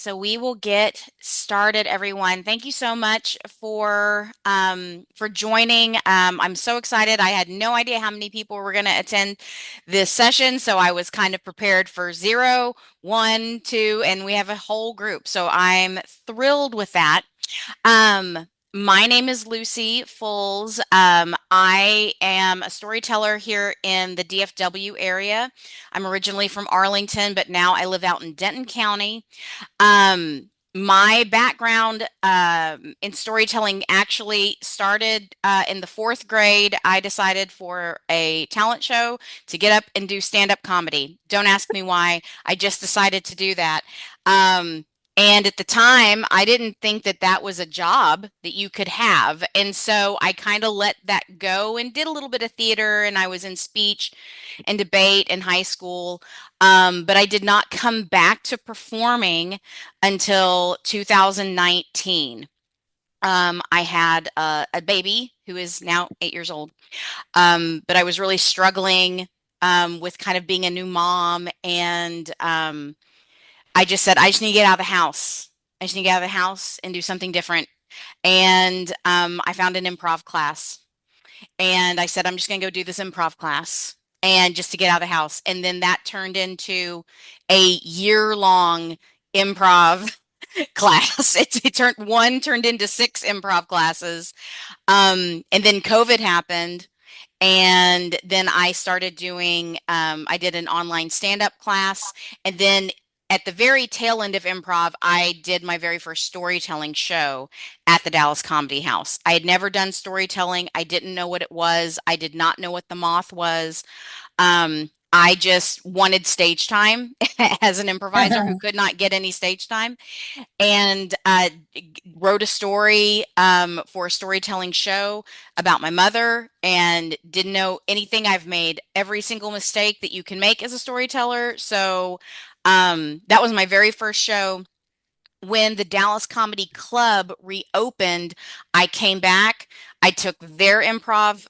so we will get started, everyone. Thank you so much for joining. I'm so excited. I had no idea how many people were going to attend this session, so I was kind of prepared for zero, one, two, and we have a whole group. So I'm thrilled with that. My name is Lucy Foles. I am a storyteller here in the DFW area. I'm originally from Arlington, but now I live out in Denton County. My background in storytelling actually started in the fourth grade. I decided for a talent show to get up and do stand-up comedy. Don't ask me why. I just decided to do that. Um, and at the time, I didn't think that that was a job that you could have. And so I kind of let that go and did a little bit of theater, and I was in speech and debate in high school. But I did not come back to performing until 2019. I had a baby who is now 8 years old. But I was really struggling with kind of being a new mom. And I just said, I just need to get out of the house. I just need to get out of the house and do something different. And I found an improv class. And I said, I'm just going to go do this improv class and just to get out of the house. And then that turned into a year-long improv class. It turned into six improv classes. And then COVID happened. And then I started doing, I did an online stand-up class. And then at the very tail end of improv, I did my very first storytelling show at the Dallas Comedy House. I had never done storytelling. I didn't know what it was. I did not know what the moth was. I just wanted stage time as an improviser who could not get any stage time and wrote a story for a storytelling show about my mother and didn't know anything. I've made every single mistake that you can make as a storyteller. So that was my very first show. When the Dallas Comedy Club reopened, I came back. I took their improv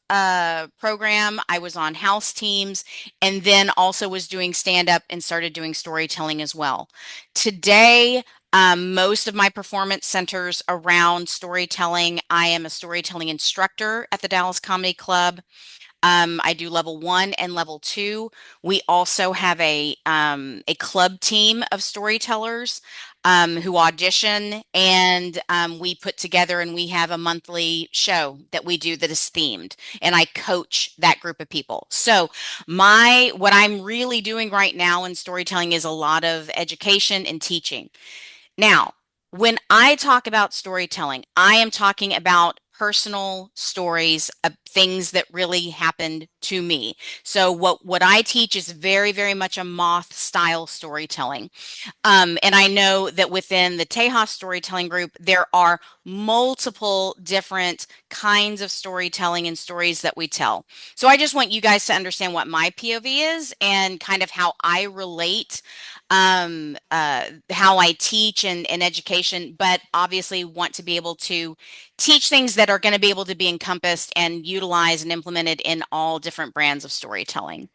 program. I was on house teams and then also was doing stand up and started doing storytelling as well. Today, most of my performance centers around storytelling. I am a storytelling instructor at the Dallas Comedy Club. I do level one and level two. We also have a club team of storytellers who audition, and we put together and we have a monthly show that we do that is themed, and I coach that group of people. So my what I'm really doing right now in storytelling is a lot of education and teaching. Now, when I talk about storytelling, I am talking about personal stories of things that really happened to me. So what I teach is very, very much a moth style storytelling. And I know that within the Tejas storytelling group, there are multiple different kinds of storytelling and stories that we tell. So I just want you guys to understand what my POV is and kind of how I relate, how I teach and education, but obviously want to be able to teach things that are going to be able to be encompassed and utilized and implemented in all different brands of storytelling.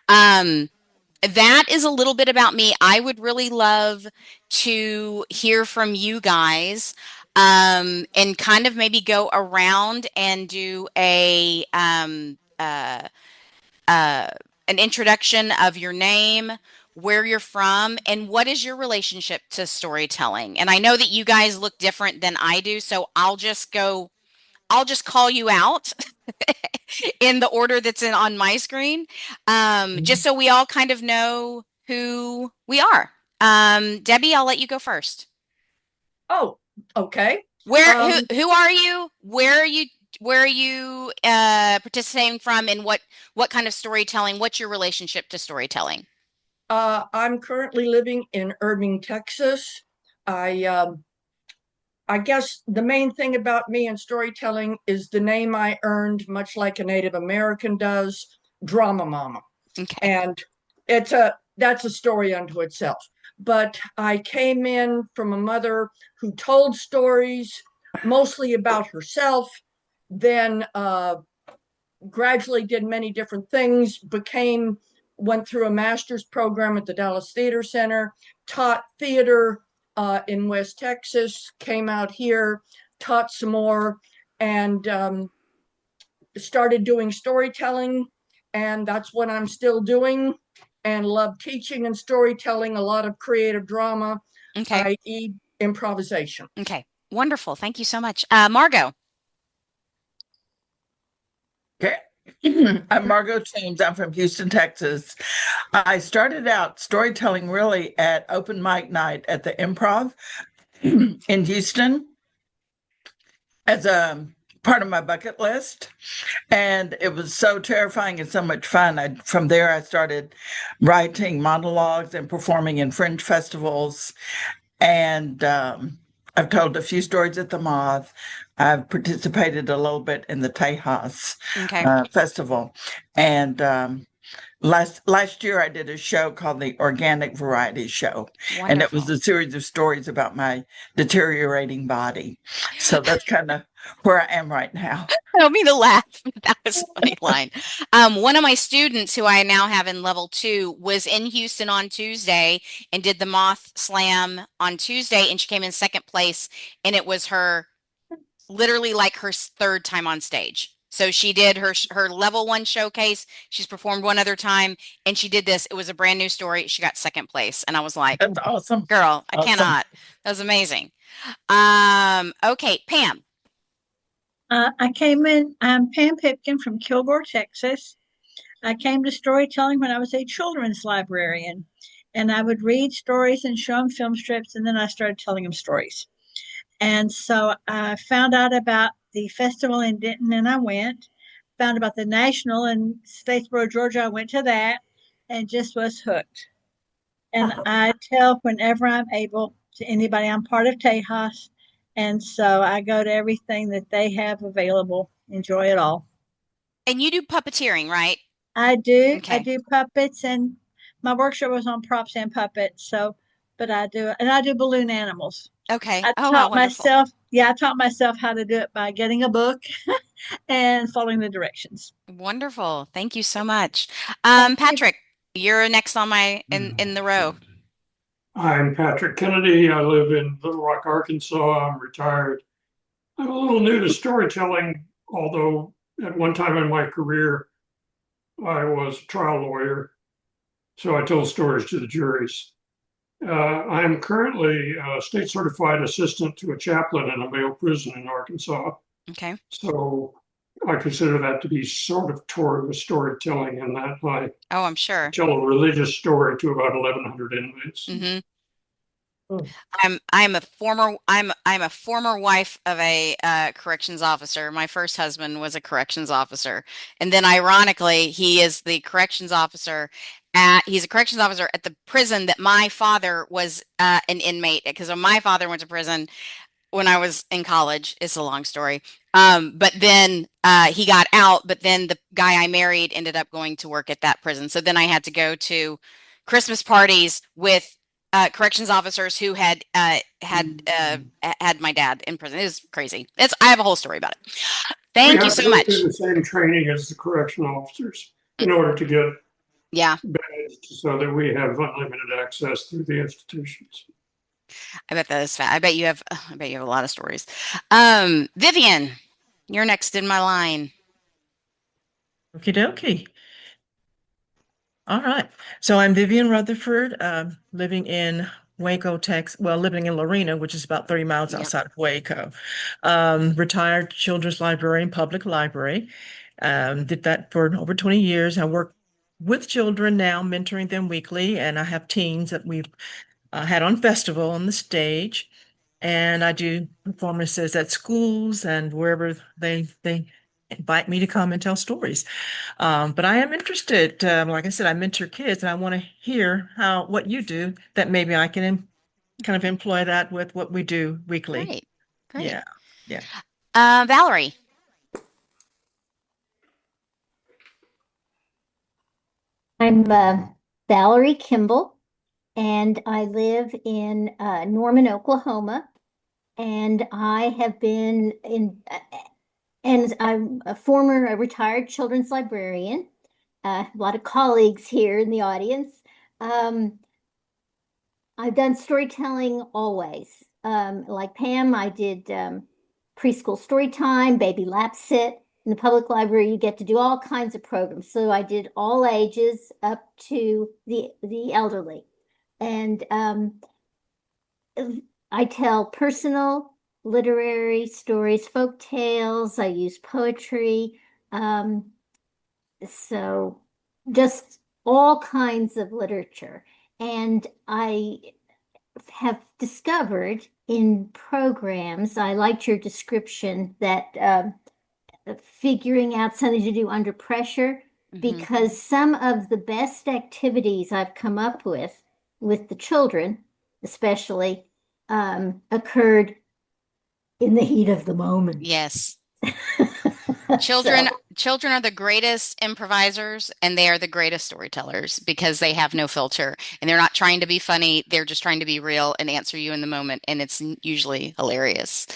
Um, that is a little bit about me. I would really love to hear from you guys and kind of maybe go around and do uh, an introduction of your name, where you're from, and what is your relationship to storytelling. And I know that you guys look different than I do, so I'll just call you out in the order that's in on my screen, just so we all kind of know who we are. Debbie, I'll let you go first. Oh, okay. Where Um, who are you? Where are you participating from, and what kind of storytelling? What's your relationship to storytelling? I'm currently living in Irving, Texas. I I guess the main thing about me and storytelling is the name I earned, much like a Native American does, Drama Mama. Okay. And it's a that's a story unto itself. But I came in from a mother who told stories mostly about herself, then gradually did many different things, went through a master's program at the Dallas Theater Center, taught theater, in West Texas, came out here, taught some more, and started doing storytelling. And that's what I'm still doing, and love teaching and storytelling, a lot of creative drama, Okay. i.e., improvisation. Okay. Wonderful. Thank you so much. Margot. Okay. I'm Margot James. I'm from Houston, Texas. I started out storytelling really at open mic night at the Improv in Houston as a part of my bucket list. And it was so terrifying and so much fun. From there, I started writing monologues and performing in fringe festivals. And I've told a few stories at the Moth. I've participated a little bit in the Tejas Okay. festival. And last year I did a show called the Organic Variety Show, and it was Wonderful. a series of stories about my deteriorating body. So that's kind of where I am right now. I don't mean to laugh. That was a funny line. One of my students who I now have in level two was in Houston on Tuesday and did the Moth Slam on Tuesday, and she came in second place, and it was her literally like her third time on stage. So she did her level one showcase. She's performed one other time, and she did this. It was a brand new story. She got second place, and I was like, That's awesome. "Girl, I Awesome. cannot." That was amazing. Okay, Pam. I'm Pam Pipkin from Kilgore, Texas. I came to storytelling when I was a children's librarian, and I would read stories and show them film strips, and then I started telling them stories. And so I found out about the festival in Denton, and I went. Found about the national in Statesboro, Georgia. I went to that and just was hooked. And I tell whenever I'm able to anybody, I'm part of Tejas. And so I go to everything that they have available, enjoy it all. And you do puppeteering, right? I do. I Okay. do puppets, and my workshop was on props and puppets. So, but I do balloon animals. Okay. Oh, wow, wonderful. I taught myself how to do it by getting a book and following the directions. Wonderful. Thank you so much. Thank you. Patrick, you're next on my in the row. I'm Patrick Kennedy. I live in Little Rock, Arkansas. I'm retired. I'm a little new to storytelling, although at one time in my career, I was a trial lawyer. So I told stories to the juries. I'm currently a state certified assistant to a chaplain in a male prison in Arkansas. Okay. So I consider that to be sort of toward storytelling in that I Oh, I'm sure. tell a religious story to about 1,100 inmates. Hmm. Oh, I'm a former wife of a corrections officer. My first husband was a corrections officer, and then ironically, he's a corrections officer at the prison that my father was an inmate because my father went to prison when I was in college. It's a long story. But then he got out, but then the guy I married ended up going to work at that prison. So then I had to go to Christmas parties with corrections officers who had my dad in prison. It was crazy. I have a whole story about it. We Thank you have to so go through much. the same training as the correctional officers in order to get Yeah, badged so that we have unlimited access through the institutions. I bet that is fat. I bet you have a lot of stories. Vivian, you're next in my line. Okie dokie. All right. So I'm Vivian Rutherford, living in Waco, Texas. Well, living in Lorena, which is about 30 miles Yeah. outside of Waco. Retired children's librarian, public library. Did that for over 20 years. I work with children now, mentoring them weekly, and I have teens that we've had on festival on the stage. And I do performances at schools and wherever they invite me to come and tell stories. But I am interested. Like I said, I mentor kids, and I want to hear what you do that maybe I can kind of employ that with what we do weekly. Great. Great. Yeah, yeah. Valerie. I'm Valerie Kimball, and I live in Norman, Oklahoma. And I have been and I'm a retired children's librarian. A lot of colleagues here in the audience. Um, I've done storytelling always. Like Pam, I did preschool story time, baby lap sit. In the public library, you get to do all kinds of programs. So I did all ages up to the elderly. And I tell personal, literary stories, folk tales. I use poetry. Um, so just all kinds of literature. And I have discovered in programs, I liked your description that figuring out something to do under pressure, because some of the best activities I've come up with the children, especially, occurred in the heat of the moment. Yes. So, Children are the greatest improvisers and they are the greatest storytellers because they have no filter and they're not trying to be funny. They're just trying to be real and answer you in the moment. And it's usually hilarious.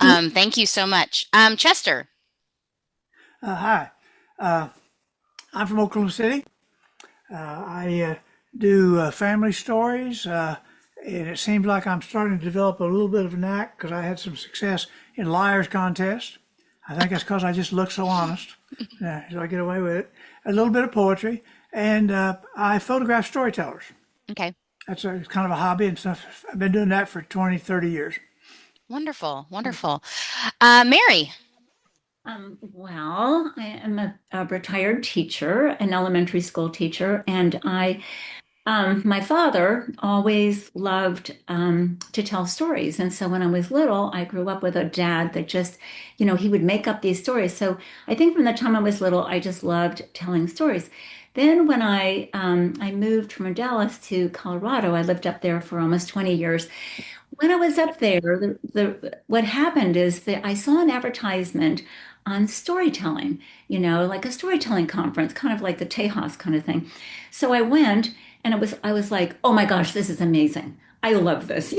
Thank you so much. Chester. Hi, uh, I'm from Oklahoma City. I do family stories, and it seems like I'm starting to develop a little bit of a knack because I had some success in Liars Contest. I think that's because I just look so honest, so I get away with it. A little bit of poetry, and I photograph storytellers. Okay. That's kind of a hobby and stuff. I've been doing that for 20, 30 years. Wonderful. Wonderful. Mary. Well, I am a retired teacher, an elementary school teacher, and my father always loved to tell stories. And so when I was little, I grew up with a dad that just, he would make up these stories. So I think from the time I was little, I just loved telling stories. Then when I moved from Dallas to Colorado, I lived up there for almost 20 years. When I was up there, what happened is that I saw an advertisement on storytelling, like a storytelling conference, kind of like the Tejas kind of thing. So I went and I was like, oh my gosh, this is amazing. I love this,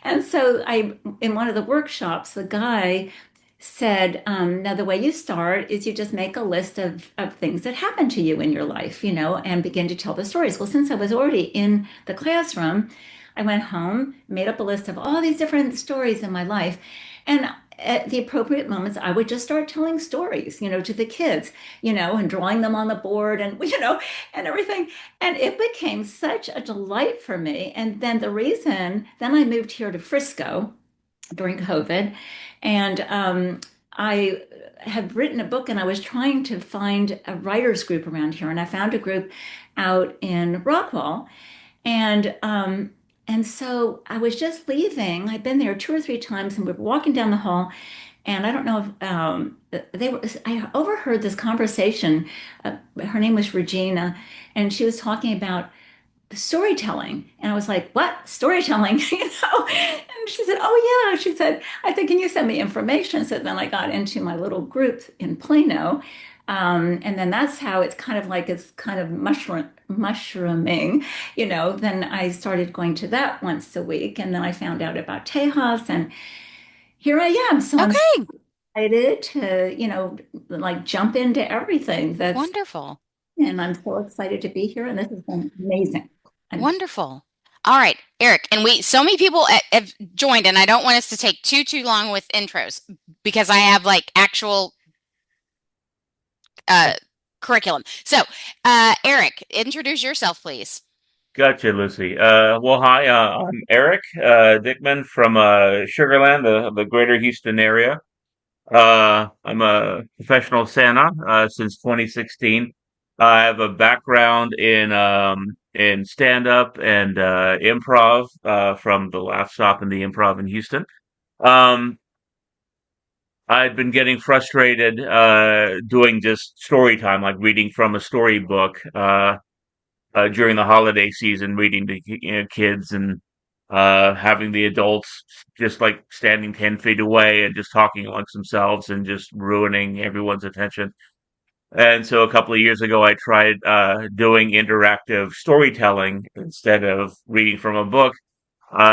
And so in one of the workshops, the guy said, now the way you start is you just make a list of things that happened to you in your life, and begin to tell the stories. Well, since I was already in the classroom, I went home, made up a list of all these different stories in my life. And at the appropriate moments, I would just start telling stories, to the kids, and drawing them on the board and, and everything. And it became such a delight for me. And then I moved here to Frisco during COVID. And I had written a book and I was trying to find a writers group around here. And I found a group out in Rockwall. And so I was just leaving. I'd been there two or three times, and we were walking down the hall. And I don't know if they were. I overheard this conversation. Her name was Regina, and she was talking about storytelling. And I was like, "What storytelling?" And she said, "Oh yeah." She said, "I think can you send me information?" So then I got into my little group in Plano, and then that's how it's kind of mushrooming, Then I started going to that once a week, and then I found out about Tejas, and here I am. So I'm Okay. excited to, like jump into everything Wonderful. and I'm so excited to be here, and this has been amazing. And Wonderful. All right, Eric, and so many people have joined, and I don't want us to take too long with intros because I have like actual uh, curriculum. So, Eric, introduce yourself, please. Gotcha, Lucy. Well, hi, I'm Eric Dickman from Sugarland, the greater Houston area. I'm a professional Santa since 2016. I have a background in stand-up and improv from the Laugh Shop and the Improv in Houston. Um, I'd been getting frustrated doing just story time, like reading from a storybook. During the holiday season, reading to kids and having the adults just like standing 10 feet away and just talking amongst themselves and just ruining everyone's attention. And so a couple of years ago, I tried doing interactive storytelling instead of reading from a book,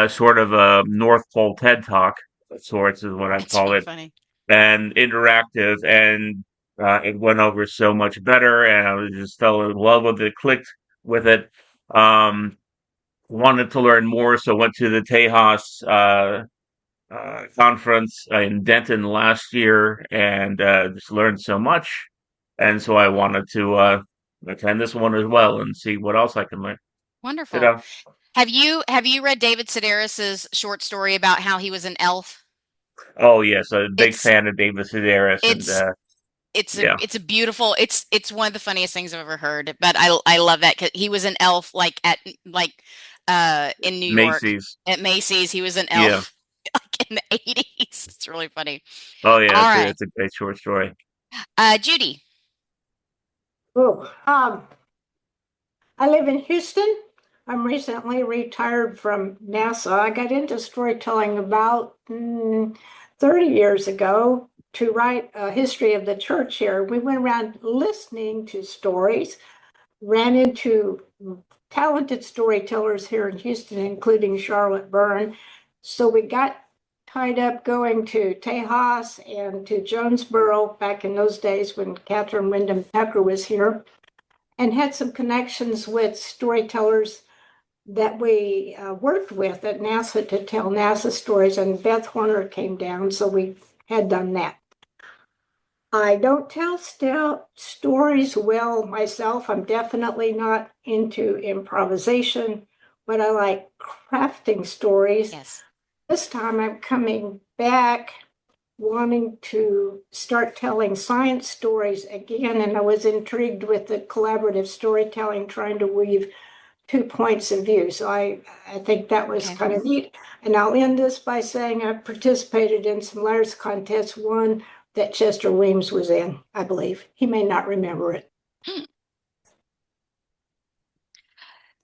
sort of a North Pole TED Talk of sorts is what I'd That's call really it, funny. and interactive, and it went over so much better, and I was just fell in love with it, clicked with it. Um, wanted to learn more, so went to the Tejas conference in Denton last year, and just learned so much. And so I wanted to attend this one as well and see what else I can learn. You Wonderful. know? Have you read David Sedaris's short story about how he was an elf? Oh yes, a big It's fan of David Sedaris, and it's it's a yeah, it's a beautiful it's one of the funniest things I've ever heard. But I love that 'cause he was an elf like in New York Macy's. at Macy's. He was an Yeah. elf like in the 80s. It's really funny. Oh yeah, All right. it's a great short story. Judy. Oh, I live in Houston. I'm recently retired from NASA. I got into storytelling about 30 years ago to write a history of the church here. We went around listening to stories, ran into talented storytellers here in Houston, including Charlotte Byrne. So we got tied up going to Tejas and to Jonesboro back in those days when Catherine Wyndham Tucker was here, and had some connections with storytellers that we worked with at NASA to tell NASA stories. And Beth Horner came down, so we had done that. I don't tell stories well myself. I'm definitely not into improvisation, but I like crafting stories. Yes. This time I'm coming back wanting to start telling science stories again, and I was intrigued with the collaborative storytelling, trying to weave two points of view. So I think that was Okay. kind of neat. And I'll end this by saying I participated in some letters contests, one that Chester Weems was in, I believe. He may not remember it.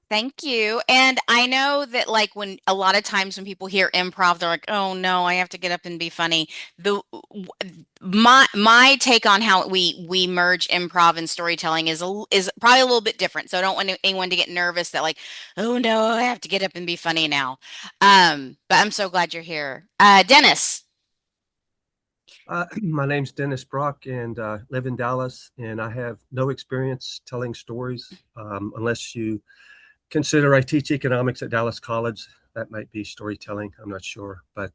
Thank you. And I know that like when a lot of times when people hear improv, they're like, "Oh no, I have to get up and be funny." My take on how we merge improv and storytelling is probably a little bit different. So I don't want anyone to get nervous that like, "Oh no, I have to get up and be funny now." But I'm so glad you're here. Dennis. My name's Dennis Brock and live in Dallas, and I have no experience telling stories unless you consider I teach economics at Dallas College. That might be storytelling. I'm not sure, but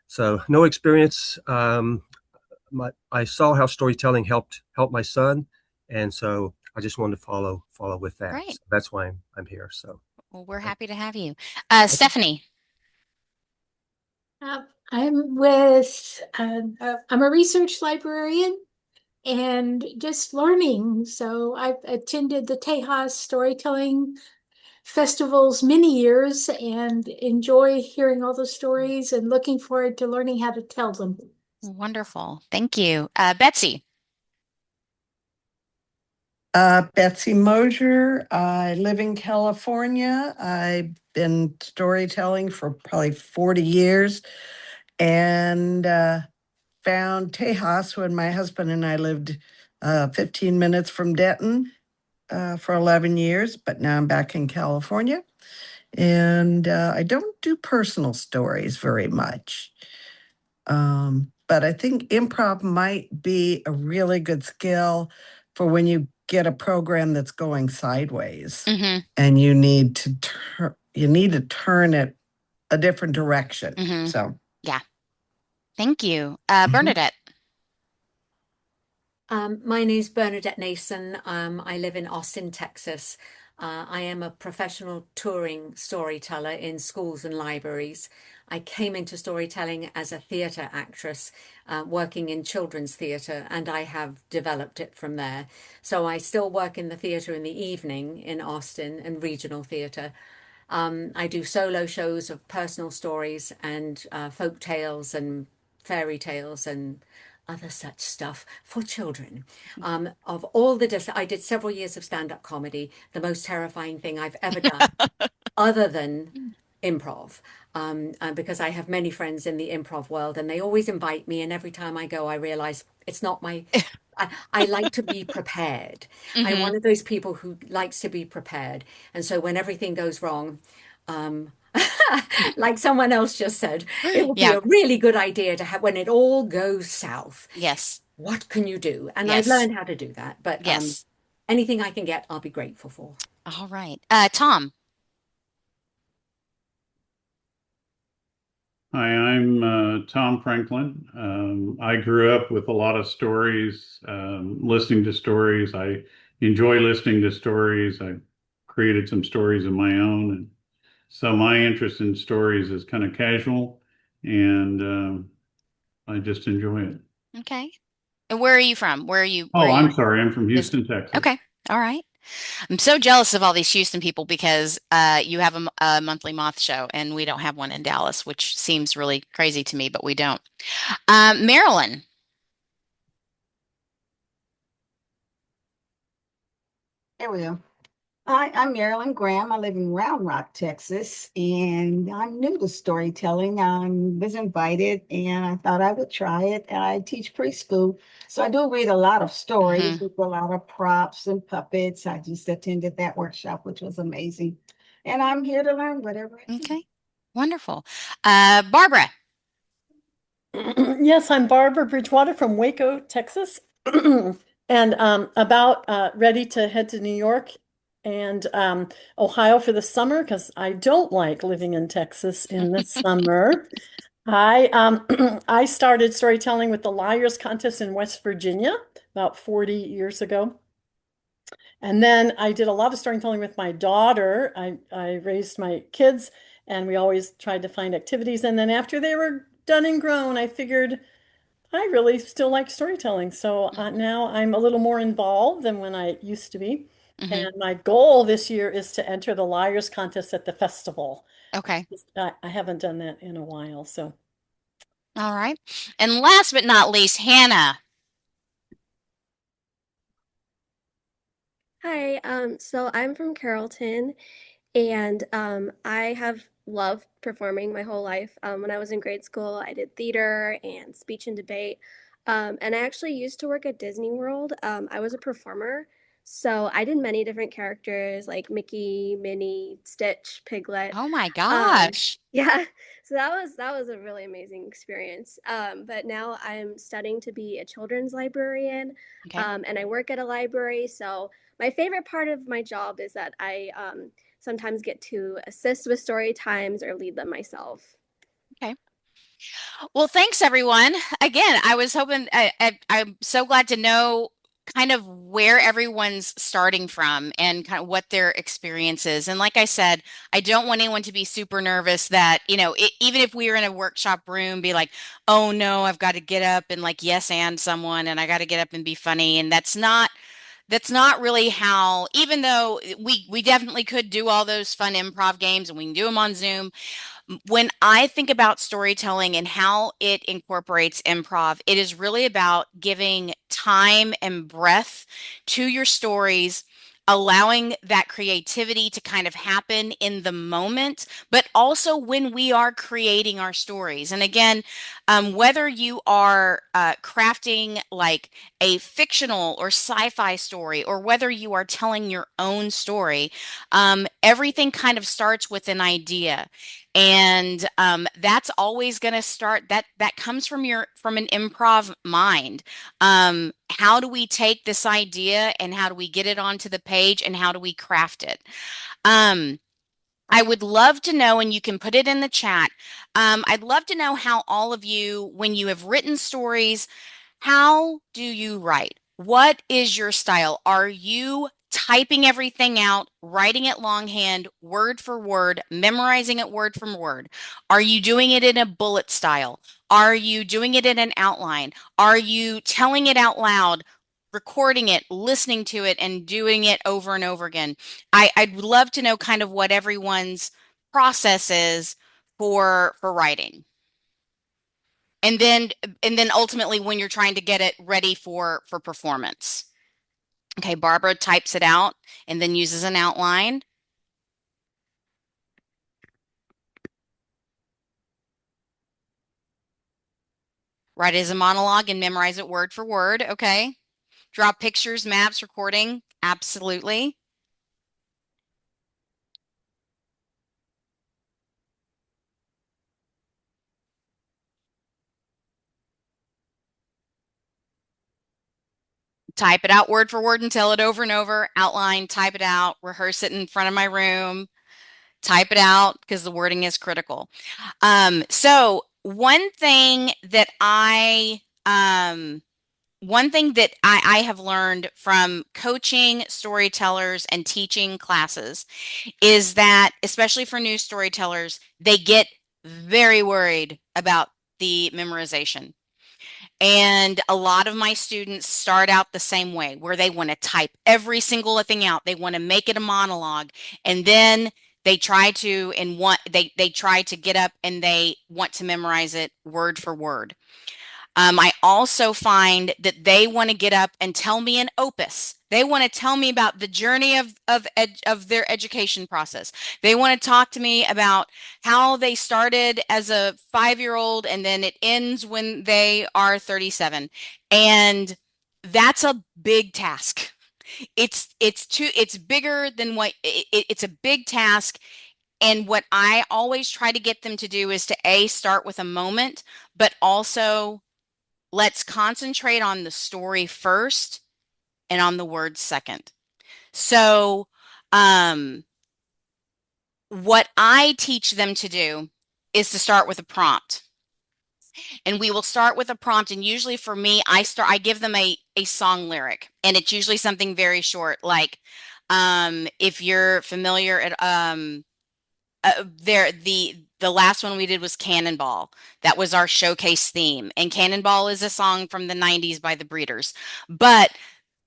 so no experience. I saw how storytelling helped my son, and so I just wanted to follow with that. Great. So that's why I'm here. So Well, we're uh, happy to have you. Stephanie. I'm with, I'm a research librarian and just learning. So I've attended the Tejas storytelling festivals many years and enjoy hearing all the stories and looking forward to learning how to tell them. Wonderful. Thank you. Betsy. Betsy Mosier. I live in California. I've been storytelling for probably 40 years and found Tejas when my husband and I lived 15 minutes from Denton for 11 years, but now I'm back in California. And I don't do personal stories very much. But I think improv might be a really good skill for when you get a program that's going sideways Mm-hmm. and you need to turn it a different direction. Mm-hmm. So Yeah. Thank you. Mhm. Bernadette. My name's Bernadette Nason. I live in Austin, Texas. I am a professional touring storyteller in schools and libraries. I came into storytelling as a theatre actress, working in children's theatre, and I have developed it from there. So I still work in the theatre in the evening in Austin and regional theatre. I do solo shows of personal stories and folk tales and fairy tales and other such stuff for children. Of all I did several years of stand-up comedy, the most terrifying thing I've ever done, other than improv, because I have many friends in the improv world and they always invite me. And every time I go, I realize it's not my. I like to be prepared. I'm Mm-hmm. one of those people who likes to be prepared. And so when everything goes wrong, um, like someone else just said, it would be Yeah. a really good idea to have when it all goes south. Yes. What can you do? And I've Yes. learned how to do that. But Yes. anything I can get, I'll be grateful for. All right. Tom. Hi, I'm Tom Franklin. I grew up with a lot of stories, listening to stories. I enjoy listening to stories. I created some stories of my own. And so my interest in stories is kind of casual, and I just enjoy it. Okay. And where are you from? Where Oh, are you I'm sorry. I'm from visiting? Houston, Texas. Okay. All right. I'm so jealous of all these Houston people because you have a monthly moth show and we don't have one in Dallas, which seems really crazy to me, but we don't. Maryland. There we go. Hi, I'm Marilyn Graham. I live in Round Rock, Texas, and I'm new to storytelling. I was invited and I thought I would try it. I teach preschool, so I do read a lot of stories Hmm. with a lot of props and puppets. I just attended that workshop, which was amazing. And I'm here to learn whatever I can. Okay. Wonderful. Barbara. Yes, I'm Barbara Bridgewater from Waco, Texas, and about ready to head to New York and Ohio for the summer because I don't like living in Texas in the summer. I started storytelling with the Liars Contest in West Virginia about 40 years ago. And then I did a lot of storytelling with my daughter. I raised my kids and we always tried to find activities. And then after they were done and grown, I figured I really still like storytelling. So now I'm a little more involved than when I used to be. Hmm. And my goal this year is to enter the Liars Contest at the festival. Okay. I haven't done that in a while. So All right. And last but not least, Hannah. Hi, so I'm from Carrollton, and I have loved performing my whole life. When I was in grade school, I did theater and speech and debate. And I actually used to work at Disney World. I was a performer, so I did many different characters like Mickey, Minnie, Stitch, Piglet. Oh my Um, gosh. yeah, so that was a really amazing experience. But now I'm studying to be a children's librarian, Okay. and I work at a library. So my favorite part of my job is that I sometimes get to assist with story times or lead them myself. Okay. Well, thanks everyone. Again, I was hoping I'm so glad to know kind of where everyone's starting from and kind of what their experience is. And like I said, I don't want anyone to be super nervous that, even if we were in a workshop room, be like, oh no, I've got to get up and like yes and someone and I got to get up and be funny. And that's not really how, even though we definitely could do all those fun improv games and we can do them on Zoom, when I think about storytelling and how it incorporates improv, it is really about giving time and breath to your stories, allowing that creativity to kind of happen in the moment, but also when we are creating our stories. And again, whether you are crafting like a fictional or sci-fi story, or whether you are telling your own story, everything kind of starts with an idea, and that's always going to start, that comes from an improv mind. How do we take this idea and how do we get it onto the page and how do we craft it? um, I would love to know, and you can put it in the chat. I'd love to know how all of you, when you have written stories, how do you write? What is your style? Are you typing everything out, writing it longhand, word for word, memorizing it word for word? Are you doing it in a bullet style? Are you doing it in an outline? Are you telling it out loud, recording it, listening to it, and doing it over and over again? I'd love to know kind of what everyone's process is for writing. And then ultimately when you're trying to get it ready for performance. Okay, Barbara types it out and then uses an outline. Write it as a monologue and memorize it word for word. Okay. Draw pictures, maps, recording. Absolutely. Type it out word for word and tell it over and over. Outline, type it out, rehearse it in front of my room. Type it out because the wording is critical. So one thing that I have learned from coaching storytellers and teaching classes is that, especially for new storytellers, they get very worried about the memorization. And a lot of my students start out the same way, where they want to type every single thing out. They want to make it a monologue, and then they try to they try to get up and they want to memorize it word for word. I also find that they want to get up and tell me an opus. They want to tell me about the journey of their education process. They want to talk to me about how they started as a 5-year-old and then it ends when they are 37. And that's a big task. It's bigger than it's a big task. And what I always try to get them to do is to start with a moment, but also let's concentrate on the story first and on the words second. So, what I teach them to do is to start with a prompt. And we will start with a prompt. And usually for me, I give them a song lyric. And it's usually something very short, like if you're familiar at the last one we did was Cannonball. That was our showcase theme. And Cannonball is a song from the 90s by the Breeders. But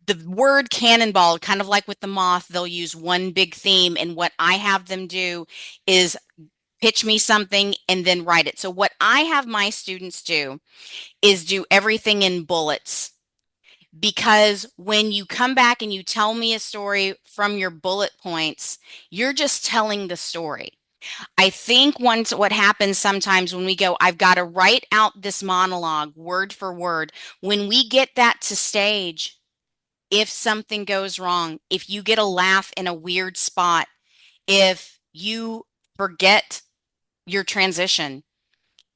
the word cannonball, kind of like with the moth, they'll use one big theme. And what I have them do is pitch me something and then write it. So what I have my students do is do everything in bullets. Because when you come back and you tell me a story from your bullet points, you're just telling the story. I think once what happens sometimes when we go, I've got to write out this monologue word for word. When we get that to stage, if something goes wrong, if you get a laugh in a weird spot, if you forget your transition,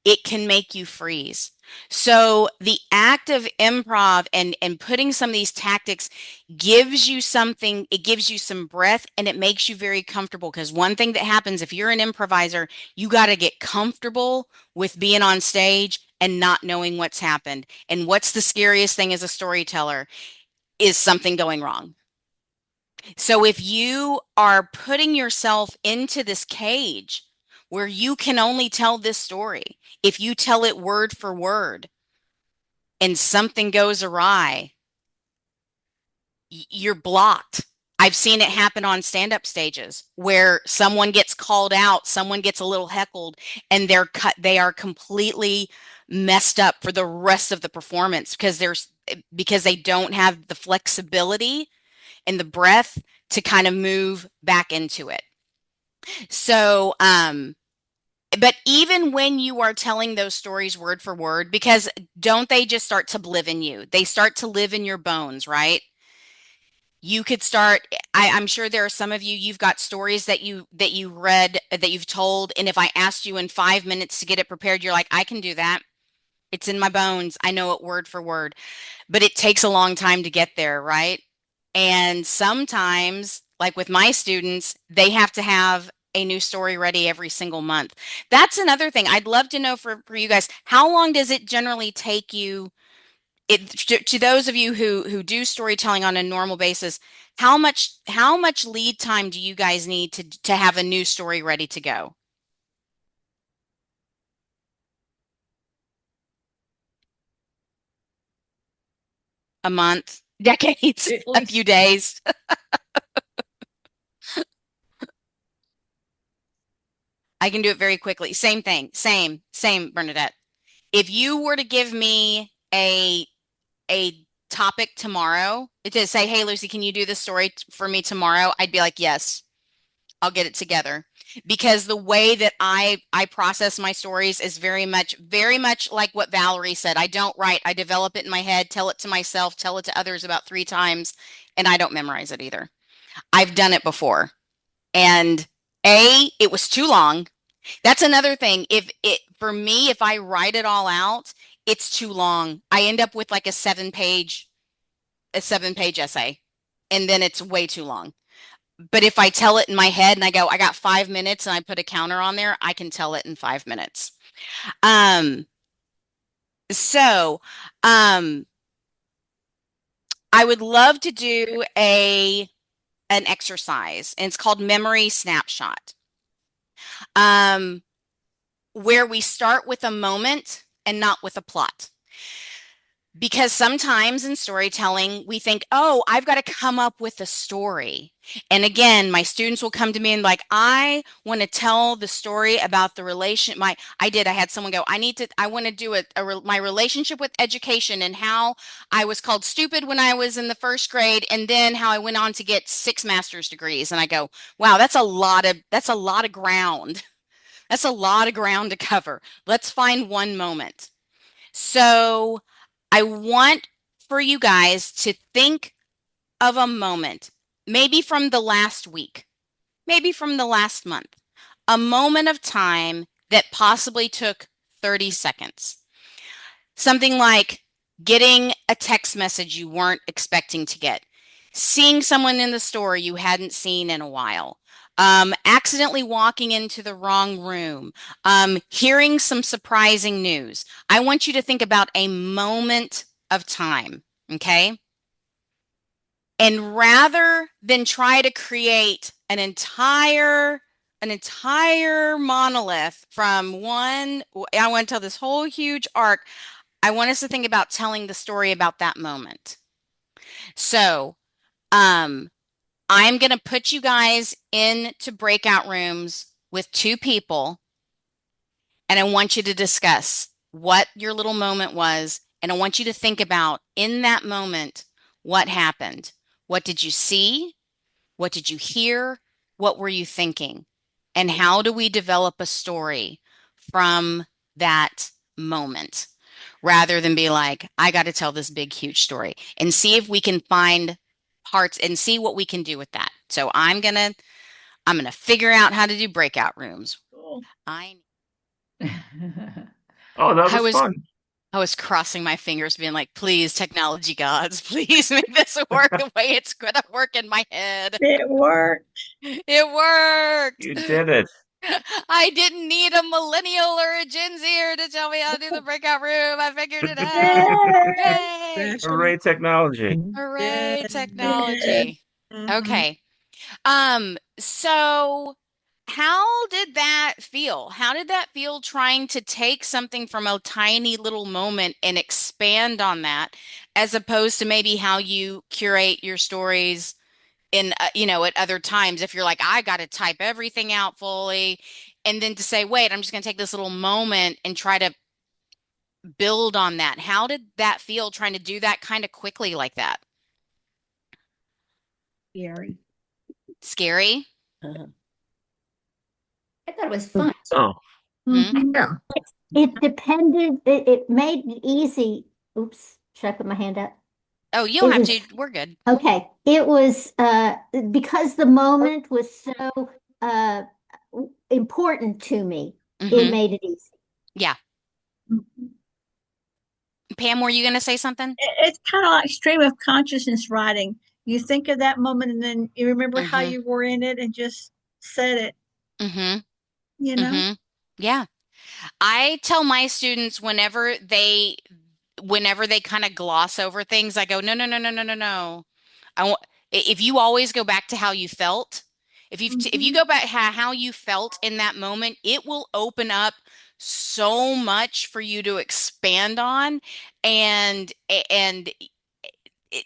it can make you freeze. So the act of improv and putting some of these tactics gives you something, it gives you some breath and it makes you very comfortable. Because one thing that happens if you're an improviser, you got to get comfortable with being on stage and not knowing what's happened. And what's the scariest thing as a storyteller is something going wrong. So if you are putting yourself into this cage where you can only tell this story, if you tell it word for word and something goes awry, you're blocked. I've seen it happen on stand-up stages where someone gets called out, someone gets a little heckled, and they are completely messed up for the rest of the performance because they don't have the flexibility and the breath to kind of move back into it. So, but even when you are telling those stories word for word, because don't they just start to live in you? They start to live in your bones, right? You could start, I'm sure there are some of you, you've got stories that you read, that you've told, and if I asked you in 5 minutes to get it prepared, you're like, I can do that. It's in my bones. I know it word for word. But it takes a long time to get there, right? And sometimes, like with my students, they have to have a new story ready every single month. That's another thing. I'd love to know for you guys, how long does it generally take you, to those of you who do storytelling on a normal basis, how much lead time do you guys need to have a new story ready to go? A month, decades, At a few least days. I can do it very quickly. Same thing. Same, Bernadette. If you were to give me a topic tomorrow to say, "Hey, Lucy, can you do this story for me tomorrow?" I'd be like, "Yes, I'll get it together." Because the way that I process my stories is very much like what Valerie said. I don't write. I develop it in my head, tell it to myself, tell it to others about 3 times, and I don't memorize it either. I've done it before. And it was too long. That's another thing. For me, if I write it all out, it's too long. I end up with like a 7-page essay, and then it's way too long. But if I tell it in my head and I go, I got 5 minutes and I put a counter on there, I can tell it in 5 minutes. Um, so um, I would love to do an exercise, and it's called Memory Snapshot, um, where we start with a moment and not with a plot. Because sometimes in storytelling, we think, oh, I've got to come up with a story. And again, my students will come to me and like, I want to tell the story about the relation. I had someone go, I want to do my relationship with education and how I was called stupid when I was in the first grade. And then how I went on to get 6 master's degrees. And I go, wow, that's a lot of ground. That's a lot of ground to cover. Let's find one moment. So I want for you guys to think of a moment, maybe from the last week, maybe from the last month, a moment of time that possibly took 30 seconds. Something like getting a text message you weren't expecting to get, seeing someone in the store you hadn't seen in a while, accidentally walking into the wrong room, hearing some surprising news. I want you to think about a moment of time, okay? And rather than try to create an entire monolith from one, I want to tell this whole huge arc. I want us to think about telling the story about that moment. So, um, I'm going to put you guys into breakout rooms with two people, and I want you to discuss what your little moment was. And I want you to think about in that moment what happened. What did you see? What did you hear? What were you thinking? And how do we develop a story from that moment rather than be like, I got to tell this big, huge story and see if we can find parts and see what we can do with that. So I'm gonna figure out how to do breakout rooms. Cool. I Oh, that I was was fun. I was crossing my fingers, being like, please, technology gods, please make this work the way it's gonna work in my head. It worked. It worked. You did it. I didn't need a millennial or a Gen Zer to tell me how to do the breakout room. I figured it out. Yay! Yay! Hooray, technology. Hooray, Yeah. technology. Mhm. Okay. So how did that feel? How did that feel trying to take something from a tiny little moment and expand on that, as opposed to maybe how you curate your stories in, at other times, if you're like, I got to type everything out fully, and then to say, wait, I'm just going to take this little moment and try to build on that. How did that feel trying to do that kind of quickly like that? Scary. Scary? Uh-huh. I thought it was fun. Oh, Hmm? Yeah. It depended, it made it easy. Oops, should I put my hand up? Oh, you don't It have was to. We're good. okay. It was because the moment was so uh important to me, it Hmm. made it easy. Yeah. Pam, were you going to say something? It's kind of like stream of consciousness writing. You think of that moment and then you remember how Hmm. you were in it and just said it, Hmm. you know? Hmm. Yeah. I tell my students whenever they kind of gloss over things, I go, no, no, no, no, no, no, no. If you always go back to how you felt, if you Mhm. go back how you felt in that moment, it will open up so much for you to expand on, and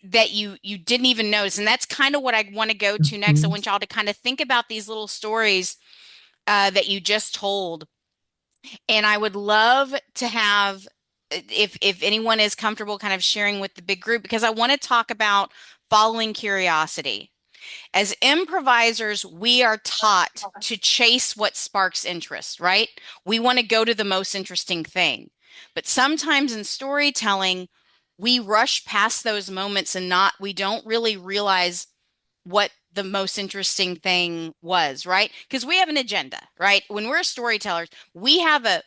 that you didn't even notice. And that's kind of what I want to go to next. I Mhm. want y'all to kind of think about these little stories that you just told, and I would love to have, if anyone is comfortable kind of sharing with the big group, because I want to talk about following curiosity. As improvisers, we are taught to chase what sparks interest, right? We want to go to the most interesting thing. But sometimes in storytelling, we rush past those moments and we don't really realize what the most interesting thing was, right? Because we have an agenda, right? When we're storytellers, we have a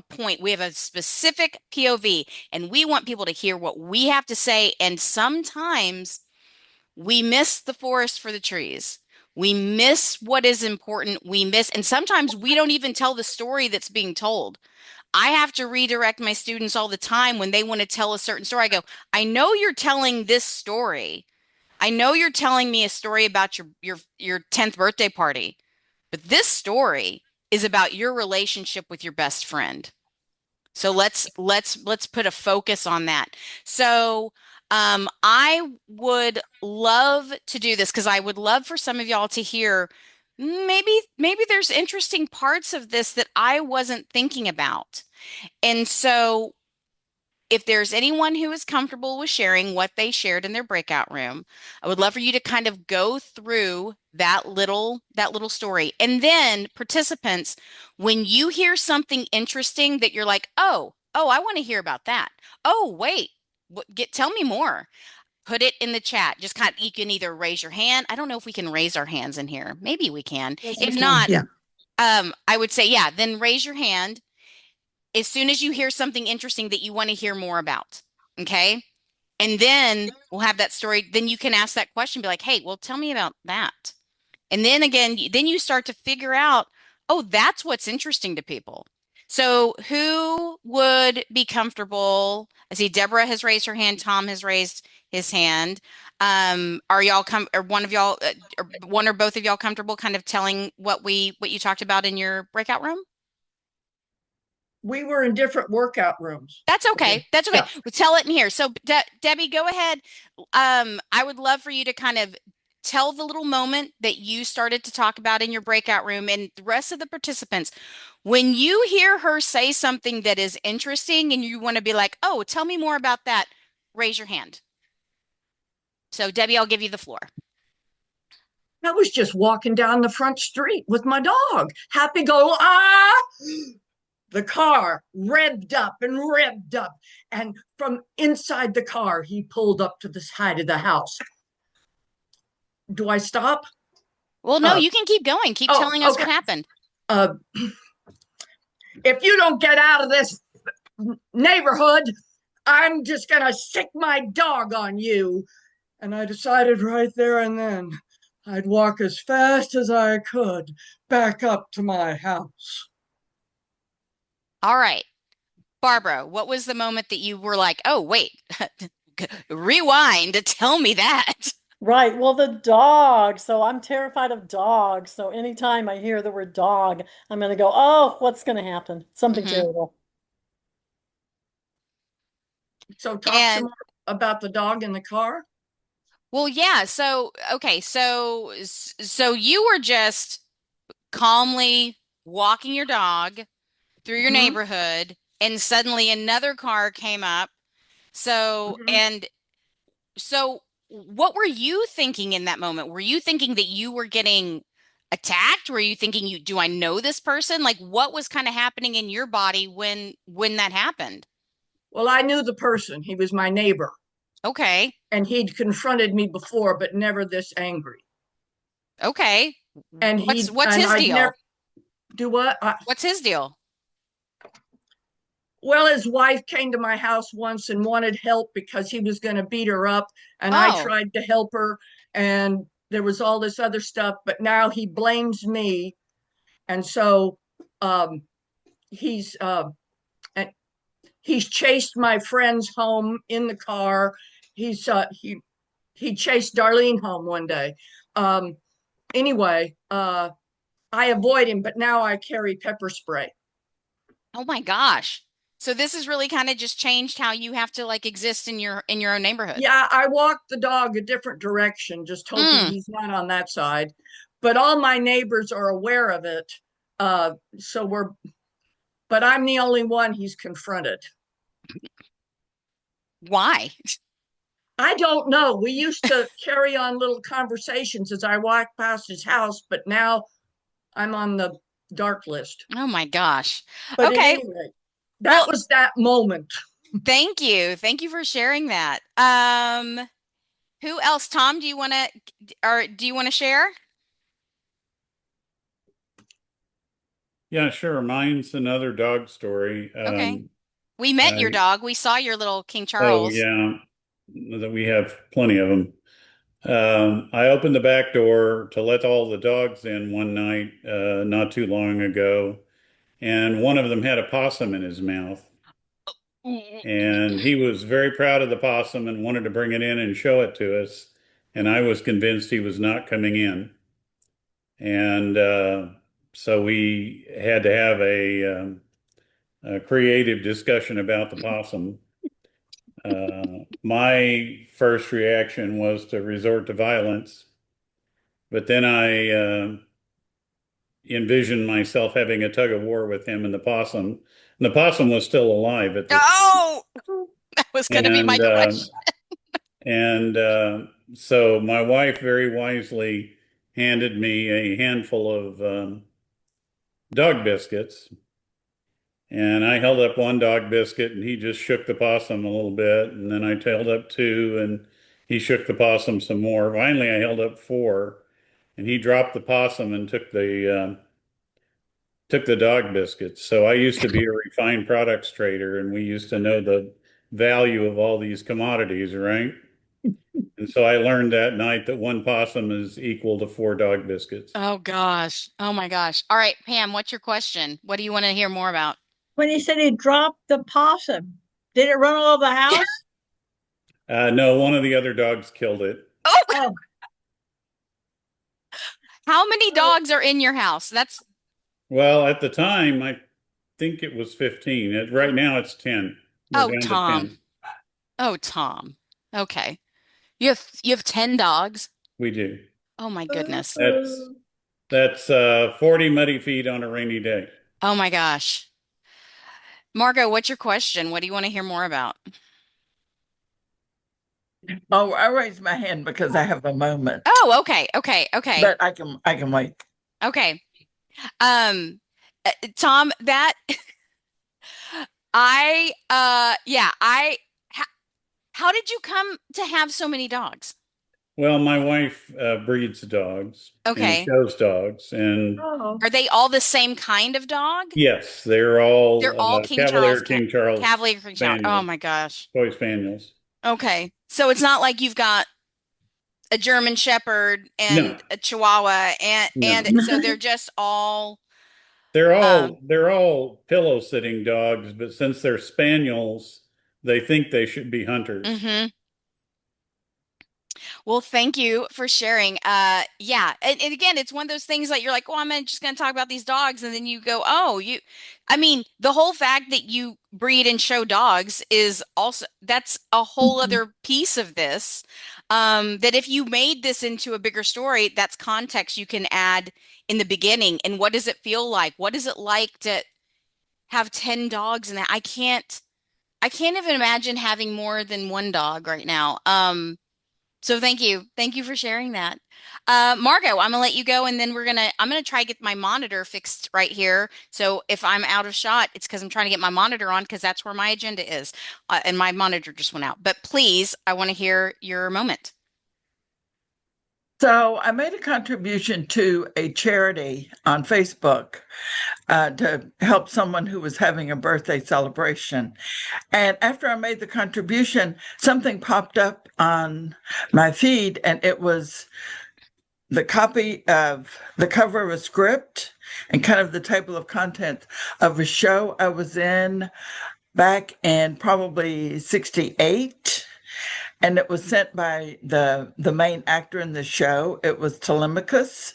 point, we have a specific POV, and we want people to hear what we have to say. And sometimes we miss the forest for the trees. We miss what is important. And sometimes we don't even tell the story that's being told. I have to redirect my students all the time when they want to tell a certain story. I go, I know you're telling this story. I know you're telling me a story about your 10th birthday party, but this story is about your relationship with your best friend. So let's put a focus on that. So I would love to do this because I would love for some of y'all to hear maybe there's interesting parts of this that I wasn't thinking about. And so if there's anyone who is comfortable with sharing what they shared in their breakout room, I would love for you to kind of go through that little story. And then participants, when you hear something interesting that you're like, "Oh, I want to hear about that." "Oh, wait. Tell me more." Put it in the chat. Just kind of, you can either raise your hand. I don't know if we can raise our hands in here. Maybe we can. Yes, If we can. not, Yeah. I would say, yeah, then raise your hand as soon as you hear something interesting that you want to hear more about. Okay. And then we'll have that story. Then you can ask that question, be like, hey, well, tell me about that. And then again, then you start to figure out, oh, that's what's interesting to people. So who would be comfortable? I see Deborah has raised her hand. Tom has raised his hand. Are y'all or one of y'all, or one or both of y'all comfortable kind of telling what you talked about in your breakout room? We were in different workout rooms. That's okay. That's okay. Yeah. We'll tell it in here. So Debbie, go ahead. I would love for you to kind of tell the little moment that you started to talk about in your breakout room and the rest of the participants. When you hear her say something that is interesting and you want to be like, oh, tell me more about that, raise your hand. So Debbie, I'll give you the floor. I was just walking down the front street with my dog. Happy go, ah! The car revved up and revved up. And from inside the car, he pulled up to the side of the house. Do I stop? Well, no, you can keep going. Keep Oh, telling us okay. what happened. If you don't get out of this neighborhood, I'm just going to sick my dog on you. And I decided right there and then I'd walk as fast as I could back up to my house. All right. Barbara, what was the moment that you were like, oh, wait, rewind to tell me that? Right. Well, the dog. So I'm terrified of dogs. So anytime I hear the word dog, I'm going to go, oh, what's going to happen? Something Mhm. terrible. So talk some And more about the dog in the car. well, yeah. So, okay. So you were just calmly walking your dog through your Mm-hmm. neighborhood, and suddenly another car came up. So, Mm-hmm. and so what were you thinking in that moment? Were you thinking that you were getting attacked? Were you thinking do I know this person? Like what was kind of happening in your body when that happened? Well, I knew the person. He was my neighbor. Okay. And he'd confronted me before, but never this angry. Okay. And What's his I'd never deal? do what? What's his deal? Well, his wife came to my house once and wanted help because he was going to beat her up. And I Oh, tried to help her. And there was all this other stuff. But now he blames me. And so um, he's he's chased my friends home in the car. He chased Darlene home one day. Um, anyway, I avoid him, but now I carry pepper spray. oh my gosh. So this has really kind of just changed how you have to like exist in your own neighborhood. Yeah, I walk the dog a different direction, just hoping Mm. he's not on that side. But all my neighbors are aware of it. So but I'm the only one he's confronted. Why? I don't know. We used to carry on little conversations as I walked past his house, but now I'm on the dark list. Oh my gosh. But at Okay. any rate, that Well, was that moment. thank you. Thank you for sharing that. Who else? Tom, do you want to share? Yeah, sure. Mine's another dog story. Okay. We met your I, dog. We saw your little King oh Charles. yeah, that we have plenty of them. I opened the back door to let all the dogs in one night, not too long ago, and one of them had a possum in his mouth. And he was very proud of the possum and wanted to bring it in and show it to us. And I was convinced he was not coming in. And so we had to have a creative discussion about the possum. My first reaction was to resort to violence, but then I envisioned myself having a tug of war with him and the possum. And the possum was still alive at this. Oh, that was going to be my And question. so my wife very wisely handed me a handful of dog biscuits. And I held up one dog biscuit and he just shook the possum a little bit. And then I held up two and he shook the possum some more. Finally, I held up four and he dropped the possum and took the dog biscuits. So I used to be a refined products trader and we used to know the value of all these commodities, right? And so I learned that night that one possum is equal to four dog biscuits. Oh gosh. Oh my gosh. All right, Pam, what's your question? What do you want to hear more about? When he said he dropped the possum, did it run all over the house? No, one of the other dogs killed it. Oh, Oh, how many dogs are in your house? That's Well, at the time, I think it was 15. Right now, it's 10. We're oh, down to Tom. 10. Oh, Tom. Okay. You have 10 dogs? We do. Oh my goodness. That's 40 muddy feet on a rainy day. Oh my gosh. Margot, what's your question? What do you want to hear more about? Oh, I raised my hand because I have a moment, Oh, okay. Okay. Okay. but I can wait. Okay. Tom, that yeah, how, how did you come to have so many dogs? Well, my wife breeds dogs and Okay. shows dogs. And oh. Are they all the same kind of dog? yes, they're all They're all King Cavalier Charles, King Charles Cavalier King Charles. Oh Spaniels, my gosh. toy spaniels. Okay. So it's not like you've got a German Shepherd No, and a Chihuahua and no. so they're just all They're um all they're all pillow sitting dogs, but since they're spaniels, they think they should be hunters. mhm. Well, thank you for sharing. Yeah, and again, it's one of those things that you're like, oh, just gonna talk about these dogs, and then you go, oh, I mean, the whole fact that you breed and show dogs is also that's a whole other piece of this. That if you made this into a bigger story, that's context you can add in the beginning. And what does it feel like? What is it like to have 10 dogs in that? I can't even imagine having more than one dog right now. So thank you. Thank you for sharing that. Margot, I'm gonna let you go and then I'm gonna try to get my monitor fixed right here. So if I'm out of shot, it's because I'm trying to get my monitor on because that's where my agenda is. And my monitor just went out. But please, I want to hear your moment. So I made a contribution to a charity on Facebook to help someone who was having a birthday celebration. And after I made the contribution, something popped up on my feed, and it was the copy of the cover of a script and kind of the table of contents of a show I was in back in probably 68. And it was sent by the main actor in the show. It was Telemachus,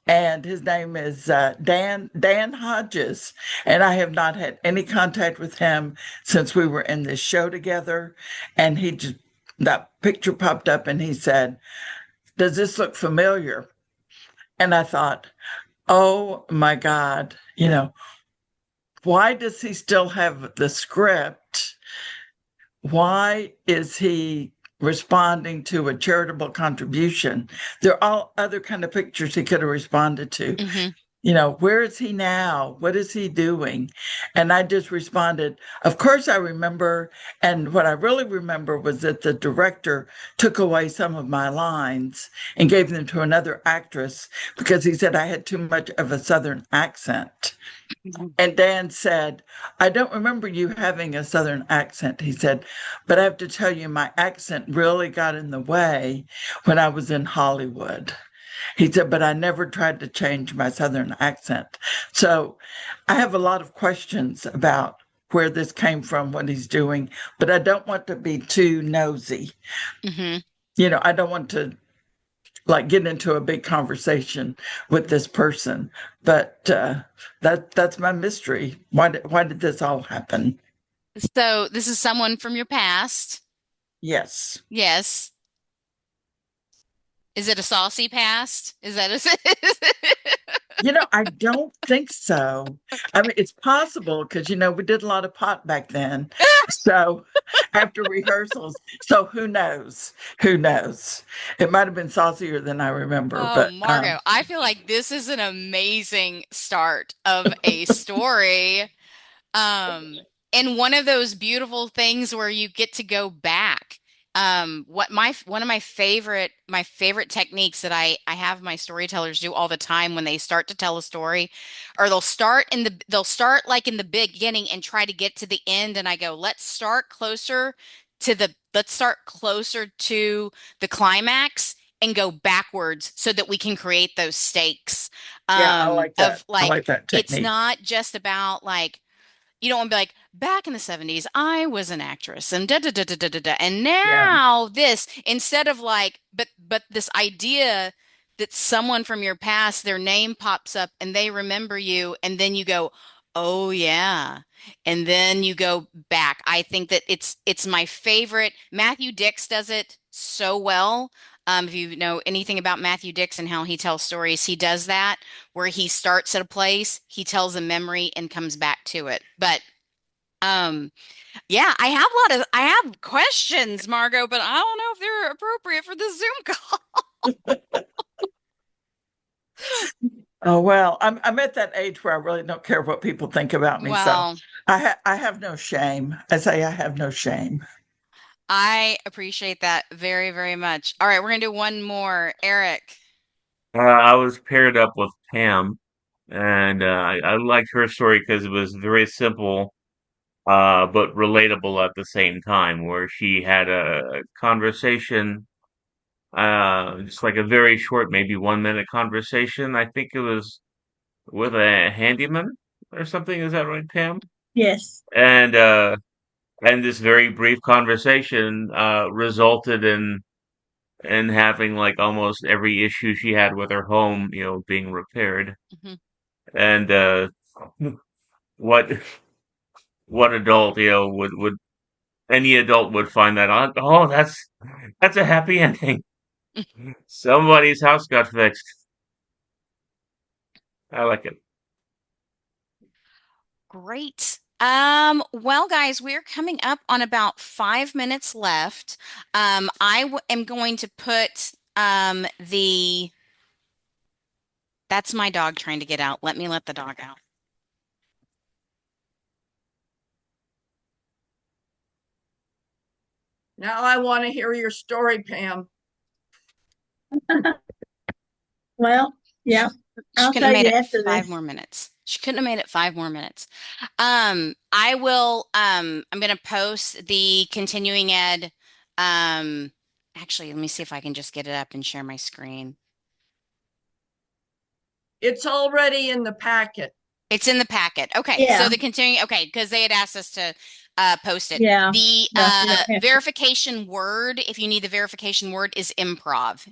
and his name is Dan Hodges. And I have not had any contact with him since we were in this show together. And that picture popped up, and he said, "Does this look familiar?" And I thought, oh my God, why does he still have the script? Why is he responding to a charitable contribution? There are all other kind of pictures he could have responded to. Mhm. where is he now? What is he doing? And I just responded, of course I remember. And what I really remember was that the director took away some of my lines and gave them to another actress because he said I had too much of a Southern accent. And Dan said, I don't remember you having a Southern accent. He said, but I have to tell you, my accent really got in the way when I was in Hollywood. He said, but I never tried to change my Southern accent. So I have a lot of questions about where this came from, what he's doing, but I don't want to be too nosy. Mm-hmm. I don't want to like get into a big conversation with this person, but that's my mystery. Why did this all happen? So this is someone from your past. Yes. Yes. Is it a saucy past? Is that a I don't think so. I mean, it's possible because, we did a lot of pot back then. So after rehearsals, so who knows? Who knows? It might have been saucier than I remember, Oh, but Margot, I feel like this is an amazing start of a story. And one of those beautiful things where you get to go back. One of my favorite techniques that I have my storytellers do all the time when they start to tell a story, or they'll start like in the beginning and try to get to the end, and I go, let's start closer to the climax and go backwards so that we can create those stakes. yeah, I like that. Of I like like that it's technique. not just about like you don't want to be like, back in the 70s, I was an actress and da da da da da da da. And Yeah. now this, instead of like, but this idea that someone from your past, their name pops up and they remember you, and then you go, oh yeah. And then you go back. I think that it's my favorite. Matthew Dix does it so well. If you know anything about Matthew Dix and how he tells stories, he does that where he starts at a place, he tells a memory and comes back to it. But um yeah, I have questions, Margot, but I don't know if they're appropriate for the Zoom call. Oh well, I'm at that age where I really don't care what people think about me. So Well, I have no shame. I say I have no shame. I appreciate that very, very much. All right, we're gonna do one more. Eric. I was paired up with Pam, and I liked her story because it was very simple, but relatable at the same time, where she had a conversation, just like a very short, maybe 1 minute conversation. I think it was with a handyman or something. Is that right, Pam? Yes. And this very brief conversation resulted in having like almost every issue she had with her home, being repaired. Mhm. And what what adult, would any adult would find that on? Oh, that's a happy ending. Somebody's house got fixed. I like it. Great. Well, guys, we're coming up on about 5 minutes left. Am going to put that's my dog trying to get out. Let me let the dog out. Now I want to hear your story, Pam. Well, yeah, She I'll couldn't have tell made you it after 5 more minutes. She couldn't have made it 5 more minutes. I'm gonna post the continuing ed. Um, actually, let me see if I can just get it up and share my screen. It's already in the packet. It's in the packet. Okay, so Yeah, the continuing, okay, because they had asked us to post it. yeah, The yeah. You don't have to. verification word, if you need the verification word, is improv.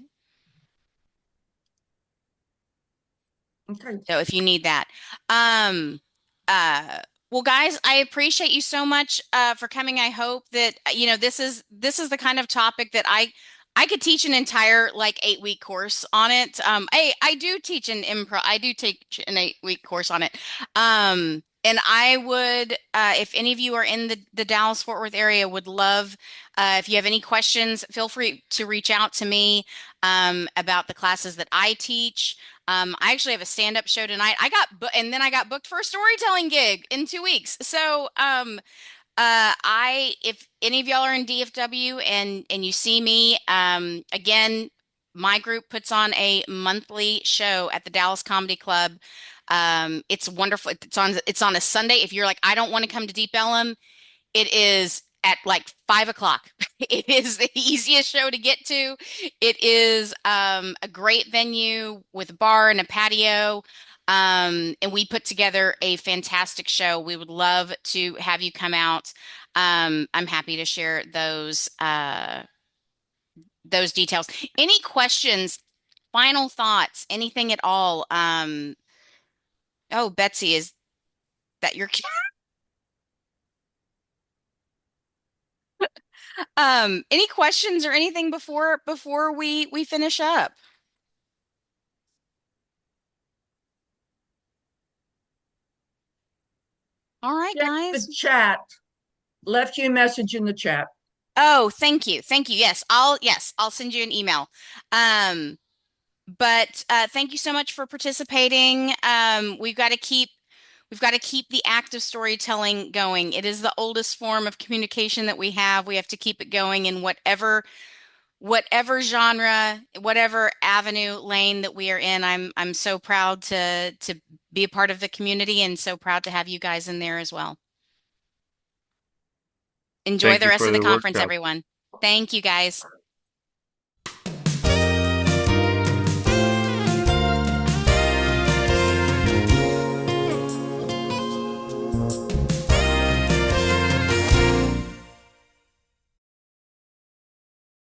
Okay. So if you need that. Um, uh, well, guys, I appreciate you so much for coming. I hope that this is the kind of topic that I could teach an entire like 8 week course on it. I do teach an improv. I do teach an 8 week course on it. And I would, if any of you are in the Dallas Fort Worth area, would love if you have any questions, feel free to reach out to me about the classes that I teach. I actually have a stand-up show tonight. And then I got booked for a storytelling gig in 2 weeks. So if any of y'all are in DFW and you see me, again, my group puts on a monthly show at the Dallas Comedy Club. It's wonderful. It's on a Sunday. If you're like, I don't want to come to Deep Ellum, it is at like 5 o'clock. It is the easiest show to get to. It is a great venue with a bar and a patio. And we put together a fantastic show. We would love to have you come out. I'm happy to share those details. Any questions, final thoughts, anything at all? Oh, Betsy, is that your any questions or anything before we finish up? All right, Check the guys. chat. Left you a message in the chat. Oh, thank you. Thank you. Yes, I'll send you an email. Um, but thank you so much for participating. We've got to keep the act of storytelling going. It is the oldest form of communication that we have. We have to keep it going in whatever genre, whatever avenue lane that we are in. I'm so proud to be a part of the community and so proud to have you guys in there as well. Enjoy Thank the you rest for of the the conference, workshop. everyone. Thank you, guys.